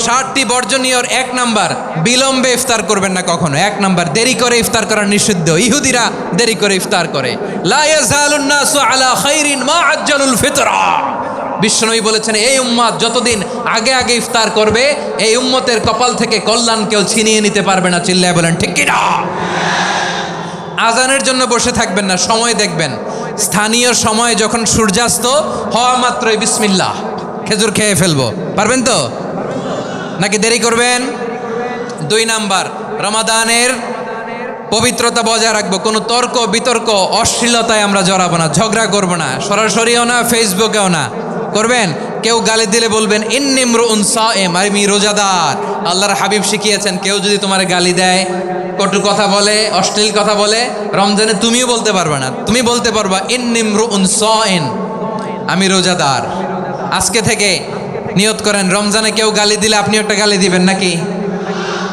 60টি বর্জনীয়র 1 number, বিলম্বে ইফতার করবেন না কখনো। 1 নাম্বার, দেরি করে ইফতার করা নিষিদ্ধ। ইহুদিরা দেরি করে ইফতার করে। লা ইয়াজালুন নাসু আলা খাইরিন মা আজ্জালুল ফিতরা। বিশ্বনবী বলেছেন, এই উম্মত যতদিন আগে আগে ইফতার করবে, এই উম্মতের কপাল থেকে কল্যাণ কেউ ছিনিয়ে নিতে পারবে না। চিল্লায় বলেন ঠিক কি না? আজানের জন্য বসে থাকবেন না, সময় দেখবেন। স্থানীয় সময় যখন সূর্যাস্ত হওয়া মাত্রই বিসমিল্লাহ, খেজুর খেয়ে ফেলবো। পারবেন তো নাকি দেরি করবেন? 2 নাম্বার, রমাদানের পবিত্রতা বজায় রাখবো। কোনো তর্ক বিতর্ক অশ্লীলতায় আমরা জড়াবো না, ঝগড়া করবো না, সরাসরিও না, ফেসবুকেও না। করবেন কেউ গালি দিলে বলবেন ইন্নী ইমরুউন সায়েম, আমি রোজাদার। আল্লাহর হাবিব শিখিয়েছেন, কেউ যদি তোমার গালি দেয়, কটু কথা বলে, অশ্লীল কথা বলে, রমজানে তুমিও বলতে পারবে না। তুমি বলতে পারবা ইন্নী ইমরুউন সায়েম, আমি রোজাদার। আজকে থেকে নিয়ত করেন, রমজানে কেউ গালি দিলে আপনি একটা গালি দিবেন নাকি?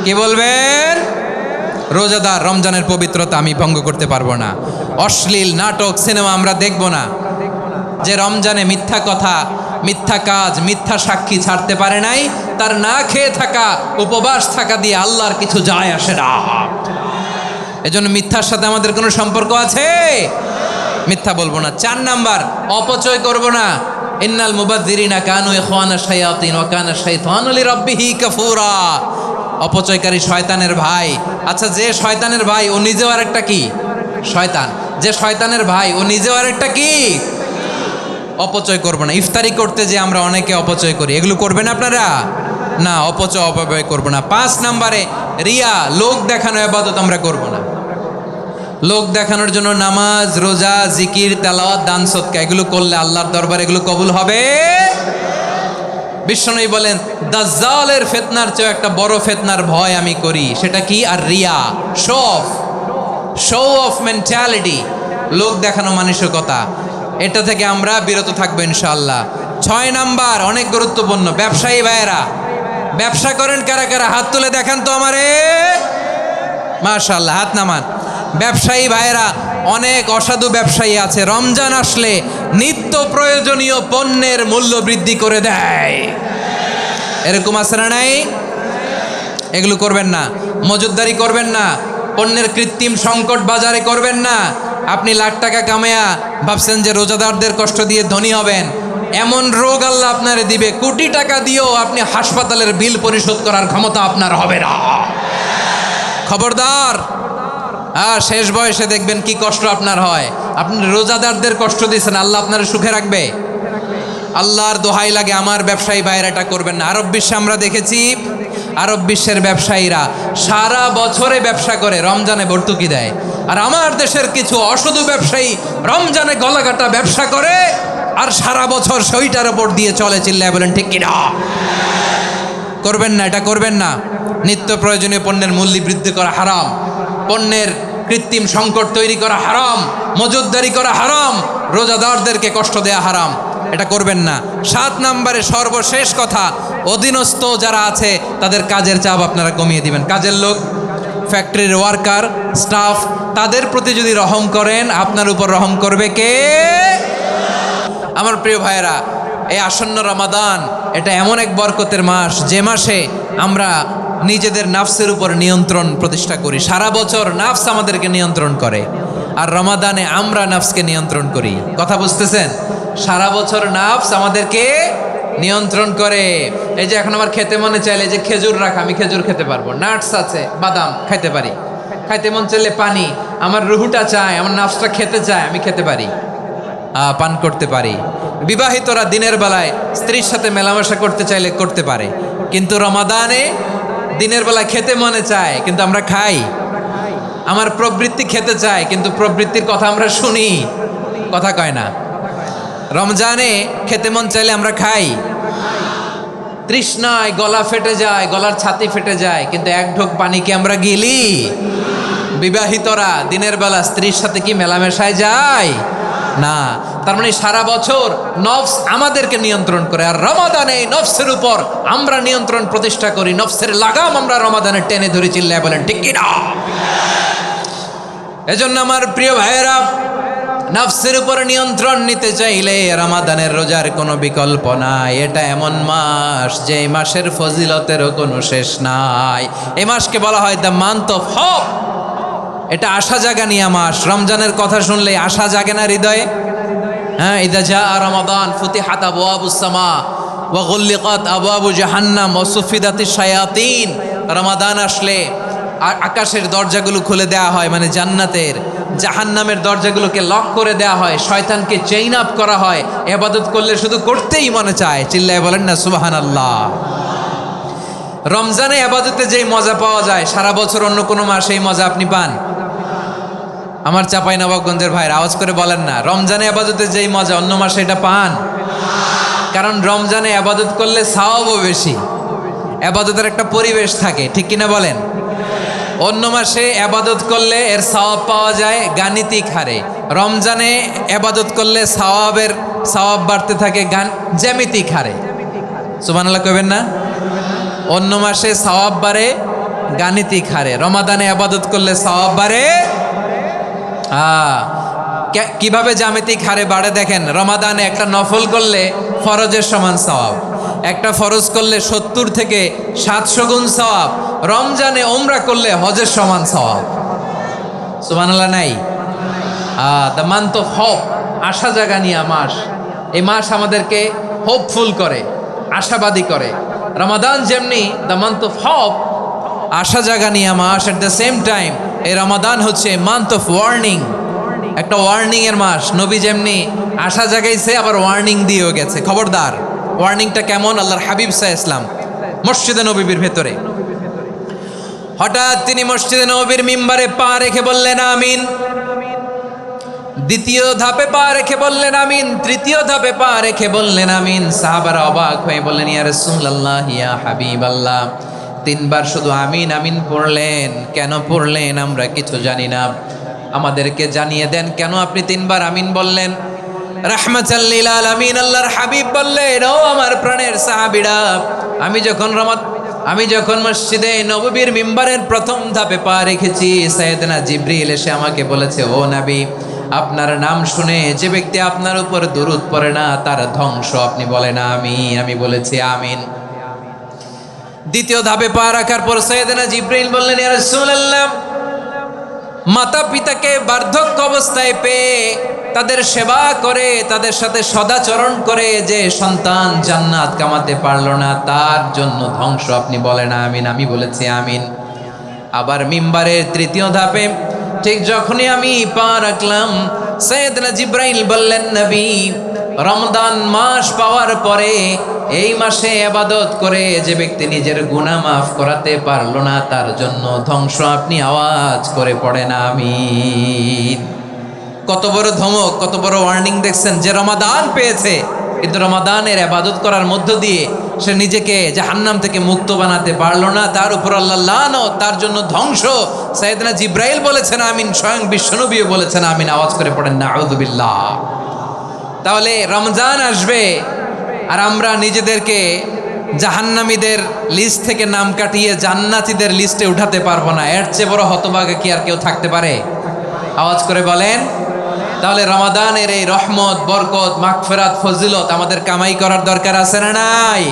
কি বলবেন? রোজাদার, রমজানের পবিত্রতা আমি ভঙ্গ করতে পারবো না। অশ্লীল নাটক সিনেমা আমরা দেখব না। যে রমজানে মিথ্যা কথা, মিথ্যা কাজ, মিথ্যা সাক্ষী ছাড়তে পারে নাই, তার না খেয়ে থাকা, উপবাস থাকা দিয়ে আল্লাহর কিছু যায় আসে না। এজন্য মিথ্যার সাথে আমাদের কোনো সম্পর্ক আছে? মিথ্যা বলবো না। 4 নাম্বার, অপচয় করব না। ইন্নাল মুবাযযিরিনা কানু ইখওয়ানা শায়াতিন ওয়া কানা শাইতানু লিরাব্বিহি কাফুরা। অপচয়কারী শয়তানের ভাই। আচ্ছা, যে শয়তানের ভাই ও নিজেও আরেকটা কি? শয়তান। যে শয়তানের ভাই ও নিজেও আরেকটা কি? অপচয় করবো না। ইফতারি করতে যে আমরা অনেকে অপচয় করি, এগুলো করবেন আপনারা না। অপচয় অপব্যয় করবো না। 5 নাম্বারে, রিয়া, লোক দেখানো ইবাদত আমরা করবো না। লোক দেখানোর জন্য নামাজ, রোজা, জিকির, তেলাওয়াত, দান সদকা এগুলো করলে আল্লাহর দরবারে এগুলো কবুল হবে। বিশ্বনবী বলেন, দাজ্জালের ফিতনার চেয়ে একটা বড় ফিতনার ভয় আমি করি। সেটা কি? আর রিয়া, শো অফ মেন্টালিটি, লোক দেখানো মানসিকতা। এটা থেকে আমরা বিরত থাকবো ইনশাআল্লাহ। 6 নাম্বার, অনেক গুরুত্বপূর্ণ। ব্যবসায়ী ভাইয়েরা, ব্যবসা করেন কারা কারা? হাত তুলে দেখান তো আমারে। মাশাআল্লাহ, হাত নামান। ব্যবসায়ী ভাইয়েরা, অনেক অসাধু ব্যবসায়ী আছে, রমজান আসলে নিত্য প্রয়োজনীয় পণ্যের মূল্য বৃদ্ধি করে দেয়। এরকম আছে না নাই? এগুলো করবেন না। মজুদদারি করবেন না। পণ্যের কৃত্রিম সংকট বাজারে করবেন না। আপনি লাখ টাকা কামায়া ভাবছেন যে রোজাদারদের কষ্ট দিয়ে ধনী হবেন। এমন রোগ আল্লাহ আপনারে দিবে, কোটি টাকা দিয়েও আপনি হাসপাতালের বিল পরিশোধ করার ক্ষমতা আপনার হবে না। খবরদার। শেষ বয়সে দেখবেন কি কষ্ট আপনার হয়। আপনি রোজাদারদের কষ্ট দিয়েছেন, আল্লাহ আপনার সুখে রাখবে? আল্লাহর দোহাই লাগে, আমার ব্যবসায়ী ভাইয়েরা এটা করবেন না। আরব বিশ্বে আমরা দেখেছি, আরব বিশ্বের ব্যবসায়ীরা সারা বছরে ব্যবসা করে, রমজানে ভর্তুকি দেয়। আর আমার দেশের কিছু অসাধু ব্যবসায়ী রমজানে গলাকাটা ব্যবসা করে আর সারা বছর সইটার ওপর দিয়ে চলে। চিল্লায় বলেন ঠিক কিনা? করবেন না, এটা করবেন না। নিত্য প্রয়োজনীয় পণ্যের মূল্য বৃদ্ধি করা হারাম, পণ্যের কৃত্রিম সংকট তৈরি করা হারাম, মজুদদারি করা হারাম, রোজাদারদেরকে কষ্ট দেয়া হারাম। এটা করবেন না। 7 নাম্বারে সর্বশেষ কথা, অধীনস্থ যারা আছে তাদের কাজের চাপ আপনারা কমিয়ে দিবেন। কাজের লোক, ফ্যাক্টরির ওয়ার্কার, স্টাফ, তাদের প্রতি যদি রহম করেন, আপনার উপর রহম করবে কে? আমার প্রিয় ভাইয়েরা, এই আসন্ন রমাদান এটা এমন এক বরকতের মাস, যে মাসে আমরা নিজেদের নাফসের উপর নিয়ন্ত্রণ প্রতিষ্ঠা করি। সারা বছর নাফস আমাদেরকে নিয়ন্ত্রণ করে, আর রমাদানে আমরা নাফসকে নিয়ন্ত্রণ করি। কথা বুঝতেছেন? সারা বছর নাফস আমাদেরকে নিয়ন্ত্রণ করে। এই যে এখন আমার খেতে মনে চাইলে যে খেজুর রাখা, আমি খেজুর খেতে পারবো। নাটস আছে, বাদাম খাইতে পারি। খাইতে মন চাইলে পানি, আমার রুহুটা চায়, আমার নাফসটা খেতে চায়, আমি খেতে পারি, পান করতে পারি। বিবাহিতরা দিনের বেলায় স্ত্রীর সাথে মেলামেশা করতে চাইলে করতে পারে, কিন্তু রমাদানে দিনের বেলায় খেতে মনে চায় কিন্তু আমরা খাই। আমার প্রবৃত্তি খেতে চায় কিন্তু প্রবৃত্তির কথা আমরা শুনি, কথা কয় না। রমজানে খেতে মন চাইলে আমরা খাই। তৃষ্ণায় গলা ফেটে যায়, গলার ছাতি ফেটে যায়, কিন্তু এক ঢোক পানি কি আমরা গিলি? বিবাহিতরা দিনের বেলা স্ত্রীর সাথে কি মেলামেশায় যায় না। তার মানে সারা বছর নফস আমাদেরকে নিয়ন্ত্রণ করে, আর রমাদানে এই নফসের উপর আমরা নিয়ন্ত্রণ প্রতিষ্ঠা করি। নফসের লাগাম আমরা রমাদানে টেনে ধরে। চিল্লায় বলেন ঠিক কিনা? এজন্য আমার প্রিয় ভাইয়েরা, নফসের উপর নিয়ন্ত্রণ নিতে চাইলে রমাদানের রোজার কোনো বিকল্প নাই। এটা এমন মাস যে মাসের ফজিলতেরও কোনো শেষ নাই। এই মাসকে বলা হয় দ্য মান্থ অফ হোপ। এটা আশা জাগানিয়া মাস। রমজানের কথা শুনলে আশা জাগে না হৃদয়ে? হ্যাঁ, ইদা জা রমাদান ফুতিহাত আবওয়াবুস সামা ওয়া গুল্লিকাত আবওয়াবু জাহান্নাম ওয়া সুফিদাতিশ শায়াতিন। রমাদান আসলে আকাশের দরজাগুলো খুলে দেওয়া হয়, মানে জান্নাতের। জাহান্নামের দরজাগুলোকে লক করে দেওয়া হয়, শয়তানকে চেইন আপ করা হয়। ইবাদত করলে শুধু করতেই মনে চায়। চিল্লায় বলেন না সুবহানাল্লাহ। রমজানে ইবাদতে যেই মজা পাওয়া যায় সারা বছর অন্য কোনো মাসে এই মজা আপনি পান? আমার চাঁপাইনবাবগঞ্জের ভাইরা আওয়াজ করে বলেন না, রমজানে ইবাদতে যেই মজা অন্য মাসে এটা পান? কারণ রমজানে ইবাদত করলে সওয়াবও বেশি, ইবাদতের একটা পরিবেশ থাকে, ঠিক কিনা বলেন? অন্য মাসে ইবাদত করলে এর সওয়াব পাওয়া যায় গাণিতিক হারে, রমজানে ইবাদত করলে সওয়াব বাড়তে থাকে জ্যামিতিক হারে। সুবহানাল্লাহ কইবেন না? অন্য মাসে সওয়াব বাড়ে গাণিতিক হারে, রমাদানে ইবাদত করলে সওয়াব বাড়ে কিভাবে জ্যামিতিক হারে বাড়ে দেখেন। রমাদানে একটা নফল করলে ফরজের সমান সওয়াব, একটা ফরজ করলে 70 থেকে 700 গুণ সওয়াব, রমজানে ওমরা করলে হজের সমান সওয়াব। সুবহানাল্লাহ নাই? দ্য মান্থ অফ হোপ, আশা জাগানিয়া মাস। এই মাস আমাদেরকে হোপফুল করে, আশাবাদী করে। রমাদান যেমনি দ্য মান্থ অফ হোপ, আশা জাগানিয়া মাস, এট দ্য সেম টাইম এই রমাদান হচ্ছে মান্থ অফ ওয়ার্নিং, একটা ওয়ার্নিং এর মাস। নবী যেমনি আশা জাগাইছে আবার ওয়ার্নিং দিয়েও গেছে, খবরদার। ওয়ার্নিংটা কেমন? আল্লাহর হাবিব সাল্লাল্লাহু আলাইহি ওয়াসাল্লাম মসজিদে নববীর ভেতরে হঠাৎ তিনি মসজিদে নববীর মিম্বারে পা রেখে বললেন আমিন। দ্বিতীয় ধাপে পা রেখে বললেন আমিন, তৃতীয় ধাপে পা রেখে বললেন আমিন। সাহাবারা অবাক হয়ে বললেন ইয়া রাসূলুল্লাহ, ইয়া হাবিবাল্লাহ, 3 বার শুধু আমিন আমিন পড়লেন, কেন পড়লেন আমরা কিছু জানি না, আমাদেরকে জানিয়ে দেন কেন আপনি 3 বার আমিন বললেন। রাহমাতাল লিল আলামিন আল্লাহর হাবিব বললেন, ও আমার প্রাণের সাহাবীরা, আমি যখন মসজিদে নববীর মিম্বারের প্রথম ধাপে পা রেখেছি, সাইয়েদনা জিবরিল এসে আমাকে বলেছে, ও নবী, আপনার নাম শুনে যে ব্যক্তি আপনার উপর দুরূদ পড়ে না তার ধ্বংস। আপনি বলেন আমিন। আমি বলেছি আমিন। দ্বিতীয় ধাপে পা রাখার পর সাইয়েদনা জিবরিল বললেন, ইয়া রাসূলুল্লাহ, মাতা পিতাকে বার্ধক্য অবস্থায় পেয়ে তাদের সেবা করে, তাদের সাথে সদাচরণ করে যে সন্তান জান্নাত কামাতে পারলো না তার জন্য ধ্বংস। আপনি বলেন আমিন। আমি বলেছি আমিন। আবার মিম্বারের তৃতীয় ধাপে ঠিক যখনই আমি পা রাখলাম, সাইয়েদনা জিবরাইল বললেন, নবী, রমজান মাস পাওয়ার পরে এই মাসে ইবাদত করে যে ব্যক্তি নিজের গুনাহ মাফ করাতে পারলো না তার জন্য ধ্বংস। আপনি আওয়াজ করে পড়েন আমিন। কত বড় ধমক, কত বড় ওয়ার্নিং দেখছেন। যে রমাদান পেয়েছে কিন্তু রমাদানের ইবাদত করার মধ্য দিয়ে সে নিজেকে জাহান্নাম থেকে মুক্ত বানাতে পারলো না, তার উপর আল্লাহ লানত, তার জন্য ধ্বংস। সাইয়েদনা জিবরাইল বলেছেন আমিন, স্বয়ং বিশ্বনবীও বলেছেন আমিন। আওয়াজ করে পড়েন নাউযুবিল্লাহ। তাহলে রমজান আসবে আর আমরা নিজেদেরকে জাহান্নামীদের লিস্ট থেকে নাম কাটিয়ে জান্নাতীদের লিস্টে উঠাতে পারবো না। এর চেয়ে বড় হতভাগা কি আর কেউ থাকতে পারে? আওয়াজ করে বলেন। তাহলে রমাদানের এই রহমত, বরকত, মাগফিরাত, ফজিলত আমাদের কামাই করার দরকার আছে না নাই?